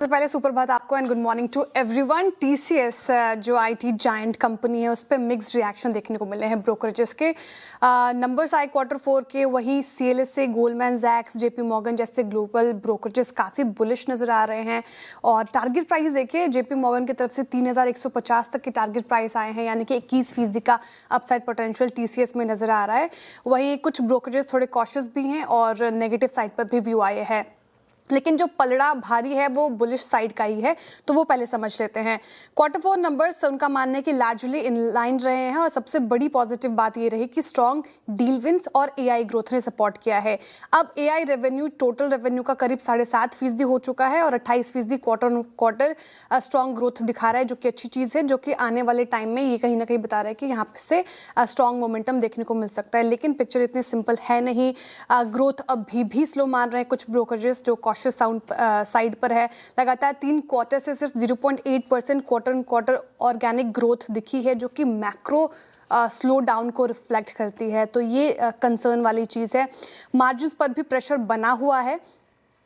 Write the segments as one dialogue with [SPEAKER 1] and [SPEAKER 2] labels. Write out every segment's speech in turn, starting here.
[SPEAKER 1] सबसे पहले सुप्रभात आपको and good morning to everyone. TCS जो आईटी जायंट कंपनी है उस पर मिक्स्ड रिएक्शन देखने को मिले हैं ब्रोकरेजेस के। नंबर्स आए Q4 के, वहीं सीएलएसए, गोल्डमैन सैक्स, जेपी मॉर्गन जैसे ग्लोबल ब्रोकरेजेस काफ़ी बुलिश नज़र आ रहे हैं। और टारगेट प्राइस देखिए, जेपी मॉर्गन की तरफ से 3150 तक के टारगेट प्राइस आए हैं, यानी कि 21% का अपसाइड पोटेंशियल टीसीएस में नज़र आ रहा है। वहीं कुछ ब्रोकरेजेस थोड़े कॉशियस भी हैं और नेगेटिव साइड पर भी व्यू आए हैं, लेकिन जो पलड़ा भारी है वो बुलिश साइड का ही है, तो वो पहले समझ लेते हैं। Q4 नंबर्स उनका मानना है कि लार्जली इनलाइन रहे हैं और सबसे बड़ी पॉजिटिव बात ये रही कि स्ट्रॉन्ग डील विंस और एआई ग्रोथ ने सपोर्ट किया है। अब एआई रेवेन्यू टोटल रेवेन्यू का करीब 7.5% हो चुका है और 28% क्वार्टर स्ट्रॉन्ग ग्रोथ दिखा रहा है, जो कि अच्छी चीज़ है, जो कि आने वाले टाइम में ये कहीं ना कहीं बता रहा है कि यहाँ से स्ट्रॉन्ग मोमेंटम देखने को मिल सकता है। लेकिन पिक्चर इतनी सिंपल है नहीं, ग्रोथ अभी भी स्लो मान रहे हैं कुछ ब्रोकरेजेस जो साइड पर है। लगातार 3 क्वार्टर से सिर्फ 0.8% क्वार्टर ऑर्गेनिक ग्रोथ दिखी है, जो कि मैक्रो स्लो डाउन को रिफ्लेक्ट करती है, तो ये कंसर्न वाली चीज़ है। मार्जिन्स पर भी प्रेशर बना हुआ है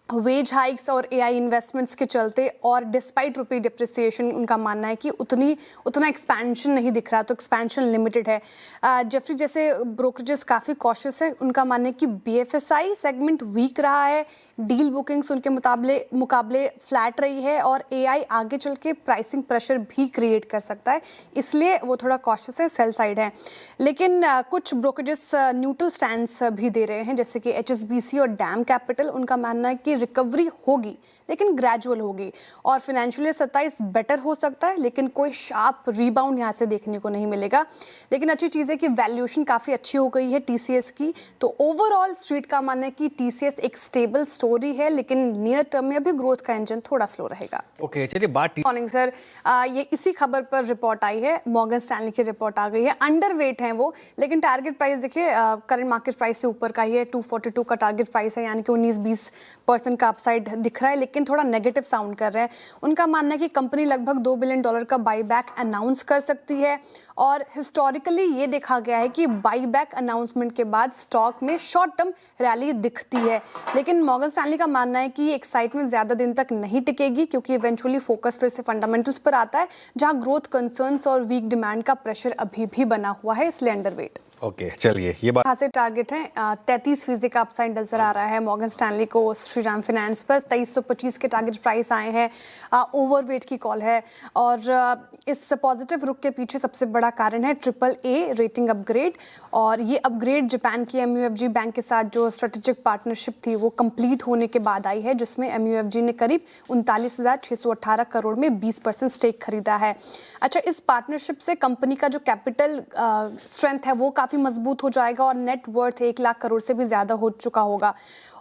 [SPEAKER 1] वेज हाइक्स और एआई इन्वेस्टमेंट्स के चलते, और डिस्पाइट रुपी डिप्रिसिएशन उनका मानना है कि उतना एक्सपेंशन नहीं दिख रहा, तो एक्सपेंशन लिमिटेड है। जेफरी जैसे ब्रोकरेजेस काफ़ी कॉशियस है, उनका मानना है कि बीएफएसआई सेगमेंट वीक रहा है, डील बुकिंग्स उनके मुकाबले फ्लैट रही है और एआई आगे चल के प्राइसिंग प्रेशर भी क्रिएट कर सकता है, इसलिए वो थोड़ा कॉशियस है, सेल साइड है। लेकिन कुछ ब्रोकरेजेस न्यूट्रल स्टैंड्स भी दे रहे हैं, जैसे कि एचएसबीसी और डैम कैपिटल। उनका मानना है कि रिकवरी होगी लेकिन ग्रेजुअल होगी और फाइनेंशियल 27 बेटर हो सकता है, लेकिन कोई शार्प रिबाउंड यहाँ से देखने को नहीं मिलेगा। लेकिन अच्छी चीज़ है कि वैल्यूएशन काफ़ी अच्छी हो गई है टीसीएस की, तो ओवरऑल स्ट्रीट का मानना है कि टीसीएस एक स्टेबल स्टोरी है, लेकिन नियर टर्म में अभी ग्रोथ का इंजन थोड़ा स्लो रहेगा।
[SPEAKER 2] ओके, चलिए बात
[SPEAKER 1] मॉर्निंग सर, ये इसी खबर पर रिपोर्ट आई है, मॉर्गन स्टैनली की रिपोर्ट आ गई है। अंडर वेट है वो, लेकिन टारगेट प्राइस देखिए करंट मार्केट प्राइस से ऊपर का ही है। 242 का टारगेट प्राइस है, यानी कि 19-20% का अपसाइड दिख रहा है, लेकिन थोड़ा नेगेटिव साउंड कर रहे हैं। उनका मानना है कि कंपनी लगभग $2 बिलियन का बाईबैक अनाउंस कर सकती है, और हिस्टोरिकली ये देखा गया है कि बाईबैक अनाउंसमेंट के बाद स्टॉक में शॉर्ट टर्म रैली दिखती है। लेकिन मॉर्गन स्टैनली का मानना है कि एक्साइटमेंट ज़्यादा दिन तक नहीं टिकेगी, क्योंकि इवेंचुअली फोकस फिर से फंडामेंटल्स पर आता है, जहां ग्रोथ कंसर्न्स और वीक डिमांड का प्रेशर अभी भी बना हुआ है, इसलिए अंडरवेट।
[SPEAKER 2] ओके, चलिए ये बात
[SPEAKER 1] खासे टारगेट है, 33% का अपसाइड नजर आ रहा है मॉर्गन स्टैनली को श्रीराम फाइनेंस पर। 2325 के टारगेट प्राइस आए हैं, ओवरवेट की कॉल है, और इस पॉजिटिव रुख के पीछे सबसे बड़ा कारण है AAA रेटिंग अपग्रेड। और ये अपग्रेड जापान की MUFG बैंक के साथ जो स्ट्रेटेजिक पार्टनरशिप थी वो कंप्लीट होने के बाद आई है, जिसमें MUFG ने करीब 39,618 करोड़ में 20% स्टेक खरीदा है। अच्छा, इस पार्टनरशिप से कंपनी का जो कैपिटल स्ट्रेंथ है वो काफ़ी मजबूत हो जाएगा और नेट वर्थ 1 लाख करोड़ से भी ज़्यादा हो चुका होगा,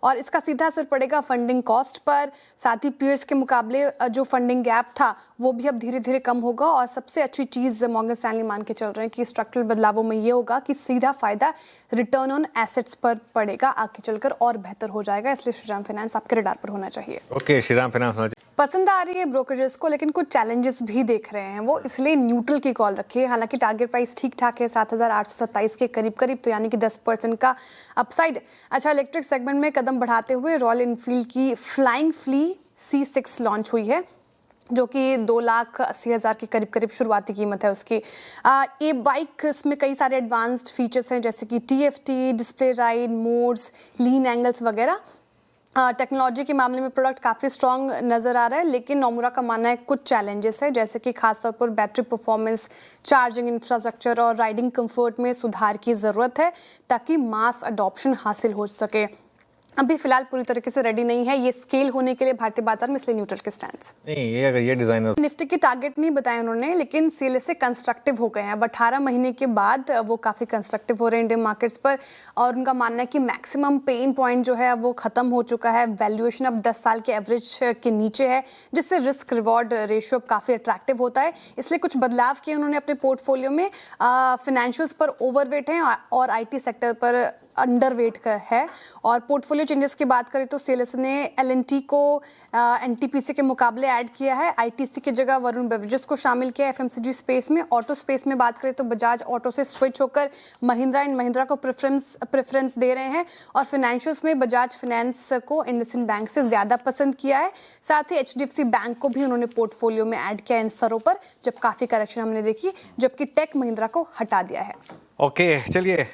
[SPEAKER 1] और इसका सीधा असर पड़ेगा फंडिंग कॉस्ट पर। साथ ही पीयर्स के मुकाबले जो फंडिंग गैप था वो भी अब धीरे धीरे कम होगा, और सबसे अच्छी चीज़ मॉर्गन स्टैनली मान के चल रहे हैं कि स्ट्रक्चरल बदलावों में ये होगा कि सीधा फायदा रिटर्न ऑन एसेट्स पर पड़ेगा, आगे चलकर और बेहतर हो जाएगा, इसलिए श्रीराम फाइनेंस आपके रडार पर होना चाहिए।
[SPEAKER 2] ओके, श्रीराम फाइनेंस
[SPEAKER 1] पसंद आ रही है ब्रोकरेजेस को, लेकिन कुछ चैलेंजेस भी देख रहे हैं वो, इसलिए न्यूट्रल की कॉल रखिए। हालांकि टारगेट प्राइस ठीक ठाक है 7,827 के करीब, तो यानी कि 10% का अपसाइड। अच्छा, इलेक्ट्रिक सेगमेंट में कदम बढ़ाते हुए रॉयल एनफील्ड की फ्लाइंग फ्ली C6 लॉन्च हुई है, जो कि 2,80,000 के करीब शुरुआती कीमत है उसकी। ये बाइक, इसमें कई सारे एडवांस्ड फीचर्स हैं, जैसे कि TFT, डिस्प्ले राइड मोड्स, लीन एंगल्स वगैरह। टेक्नोलॉजी के मामले में प्रोडक्ट काफ़ी स्ट्रॉन्ग नज़र आ रहा है, लेकिन नोमुरा का मानना है कुछ चैलेंजेस है, जैसे कि खासतौर पर बैटरी परफॉर्मेंस, चार्जिंग इंफ्रास्ट्रक्चर और राइडिंग कंफर्ट में सुधार की ज़रूरत है, ताकि मास अडॉप्शन हासिल हो सके। अभी फिलहाल पूरी तरीके से रेडी नहीं है ये स्केल होने के लिए भारतीय बाजार में, इसलिए न्यूट्रल के स्टैंड्स।
[SPEAKER 2] नहीं, ये डिजाइनर
[SPEAKER 1] निफ्टी के टारगेट नहीं बताए उन्होंने, लेकिन सीएलएसए कंस्ट्रक्टिव हो गए हैं। अब 18 महीने के बाद वो काफ़ी कंस्ट्रक्टिव हो रहे हैं इंडियन मार्केट्स पर, और उनका मानना है कि मैक्सिमम पेन पॉइंट जो है वो खत्म हो चुका है। वैल्यूएशन अब 10 साल के एवरेज के नीचे है, जिससे रिस्क रिवॉर्ड रेशियो काफ़ी अट्रैक्टिव होता है, इसलिए कुछ बदलाव किए उन्होंने अपने पोर्टफोलियो में। फाइनेंशियल्स पर ओवरवेट हैं और IT सेक्टर पर अंडरवेट का है। और पोर्टफोलियो चेंजेस की बात करें तो सीएलएसए ने एलएनटी को एनटीपीसी के मुकाबले ऐड किया है। आईटीसी की जगह वरुण बेवरेजेस को शामिल किया है एफएमसीजी स्पेस में। ऑटो स्पेस में बात करें तो बजाज ऑटो से स्विच होकर महिंद्रा एंड महिंद्रा को प्रेफरेंस दे रहे हैं। और फाइनेंशियल्स में बजाज फाइनेंस को इंडसइंड बैंक से ज़्यादा पसंद किया है। साथ ही एचडीएफसी बैंक को भी उन्होंने पोर्टफोलियो में ऐड किया इन स्तरों पर, जब काफ़ी करेक्शन हमने देखी, जबकि टेक महिंद्रा को हटा दिया है।
[SPEAKER 2] ओके चलिए।